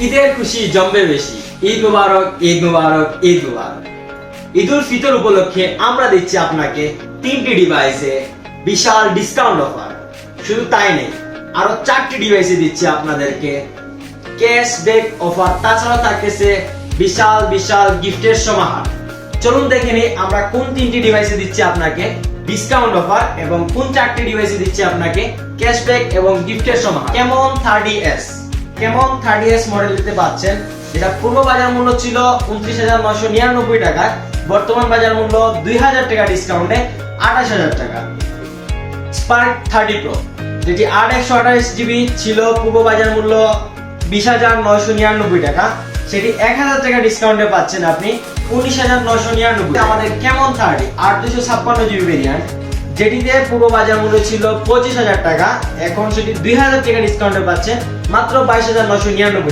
ঈদের খুশি জমবে বেশি। ঈদ মুবারক, ঈদ মুবারক, ঈদ মুবারক। ঈদ উল ফিতর উপলক্ষে আমরা দিচ্ছি আপনাকে 3টি ডিভাইসে বিশাল ডিসকাউন্ট অফার। শুধু তাই নেই, আরো 4টি ডিভাইসে দিচ্ছি আপনাদেরকে ক্যাশব্যাক অফার। তাছাড়া থাকতেছে বিশাল বিশাল গিফটের সমাহার। চলুন দেখে নিই আমরা কোন 3টি ডিভাইসে দিচ্ছি আপনাকে ডিসকাউন্ট অফার এবং কোন 4টি ডিভাইসে দিচ্ছি আপনাকে ক্যাশব্যাক এবং গিফটের সমাহার। কেমন 30s, কেমন 30s মডেল দিতে পাচ্ছেন, যেটা পূর্ব বাজার মূল্য ছিল 29,999 টাকা, বর্তমান বাজার মূল্য 2000 টাকা ডিসকাউন্টে 28,000 টাকা। স্পার্ক 30 প্রো, যেটি 8/128GB ছিল পূর্ব বাজার মূল্য 20,999 টাকা, সেটি 1000 টাকা ডিসকাউন্টে পাচ্ছেন আপনি 19,999। আমাদের কেমন 30 8/256GB ভেরিয়েন্ট, যেটিতে পূর্ব বাজার মূল্য ছিল 25,000 টাকা, এখন সেটি 2000 টাকা ডিসকাউন্টে পাচ্ছেন মাত্র 22,999।